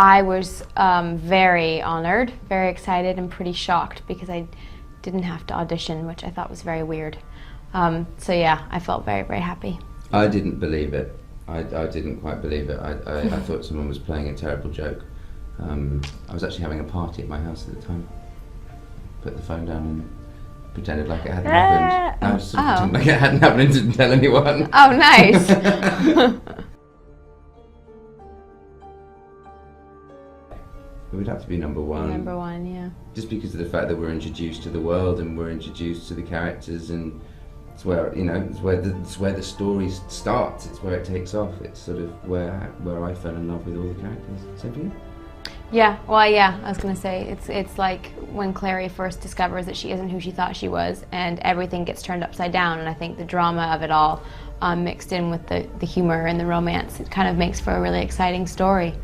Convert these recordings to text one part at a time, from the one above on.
I was very honored, very excited, and pretty shocked because I didn't have to audition, which I thought was very weird. So yeah, I felt very, very happy. I didn't believe it. I didn't quite believe it. I thought someone was playing a terrible joke. I was actually having a party at my house at the time. Put the phone down and pretended like it hadn't happened. I was sort of pretending like it hadn't happened and didn't tell anyone. Oh, nice. It would have to be number one. Number one, yeah. Just because of the fact that we're introduced to the world and we're introduced to the characters, and it's where, you know, it's where the story starts. It's where it takes off. It's sort of where I fell in love with all the characters. Same for you? Yeah, well, yeah, I was gonna say, it's like when Clary first discovers that she isn't who she thought she was, and everything gets turned upside down, and I think the drama of it all, mixed in with the humor and the romance, it kind of makes for a really exciting story.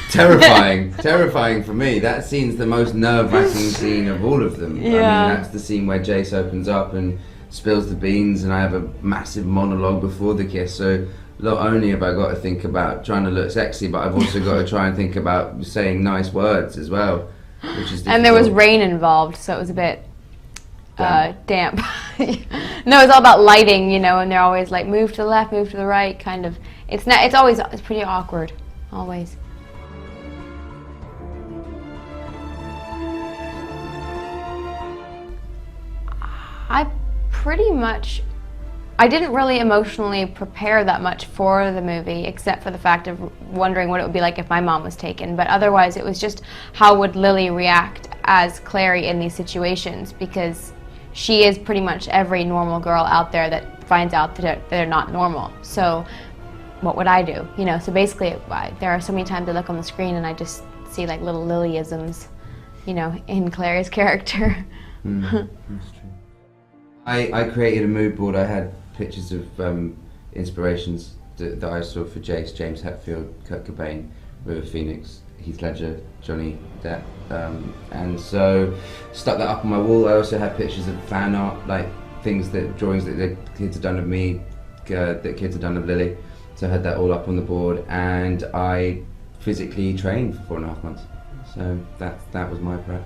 Terrifying for me. That scene's the most nerve-wracking scene of all of them. Yeah. I mean, that's the scene where Jace opens up and spills the beans, and I have a massive monologue before the kiss. So not only have I got to think about trying to look sexy, but I've also got to try and think about saying nice words as well, which is difficult. And there was rain involved, so it was a bit damp. No, it's all about lighting, you know, and they're always like move to the left, move to the right, kind of. It's pretty awkward, always. I didn't really emotionally prepare that much for the movie, except for the fact of wondering what it would be like if my mom was taken. But otherwise, it was just how would Lily react as Clary in these situations, because she is pretty much every normal girl out there that finds out that they're not normal. So what would I do? You know, so basically there are so many times I look on the screen and I just see like little Lilyisms, you know, in Clary's character. That's true. I created a mood board. I had pictures of inspirations that I saw for Jace, James Hetfield, Kurt Cobain, River Phoenix, Heath Ledger, Johnny Depp, and so stuck that up on my wall. I also had pictures of fan art, like drawings that the kids had done of me, that kids had done of Lily. So I had that all up on the board, and I physically trained for 4.5 months. So that was my prep.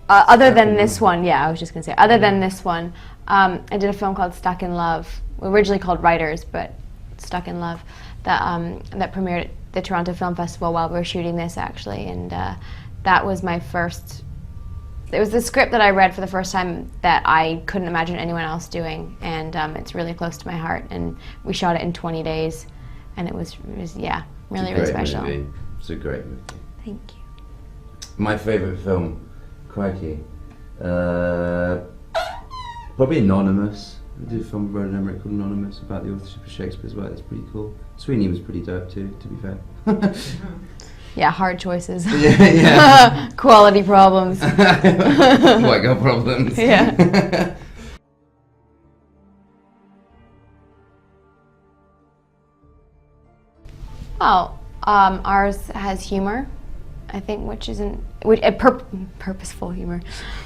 Other than this one, yeah, I was just gonna say, other than this one, I did a film called Stuck in Love, originally called Writers, but Stuck in Love, that premiered at the Toronto Film Festival while we were shooting this, actually, and that was my first. It was the script that I read for the first time that I couldn't imagine anyone else doing, and it's really close to my heart. And we shot it in 20 days, and it was yeah, really, really special. Movie. It's a great movie. Thank you. My favourite film, crikey, probably Anonymous. I did a film with Roland Emmerich called Anonymous about the authorship of Shakespeare's work. That's pretty cool. Sweeney was pretty dope too, to be fair. Yeah, hard choices. Yeah. Quality problems. White girl problems. Yeah. Well, ours has humor, I think, which isn't purposeful humor.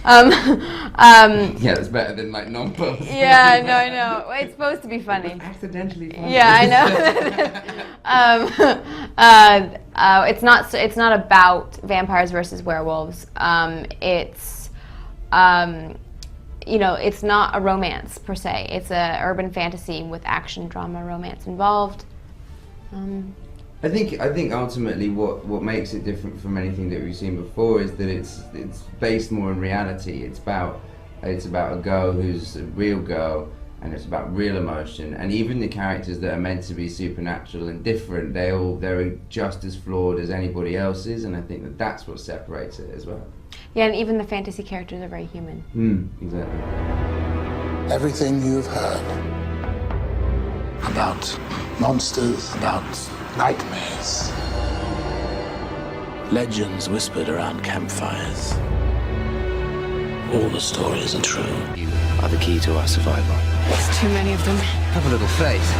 Yeah, it's better than like non-purposeful. Yeah, no, I know. It's supposed to be funny. Accidentally funny. Yeah, I know. It's not about vampires versus werewolves. It's you know, it's not a romance per se. It's a urban fantasy with action, drama, romance involved. I think ultimately what makes it different from anything that we've seen before is that it's based more in reality. It's about a girl who's a real girl, and it's about real emotion. And even the characters that are meant to be supernatural and different, they're just as flawed as anybody else is. And I think that's what separates it as well. Yeah, and even the fantasy characters are very human. Exactly. Everything you've heard about monsters, about nightmares, legends whispered around campfires. All the stories are true. You are the key to our survival. There's too many of them. Have a little faith.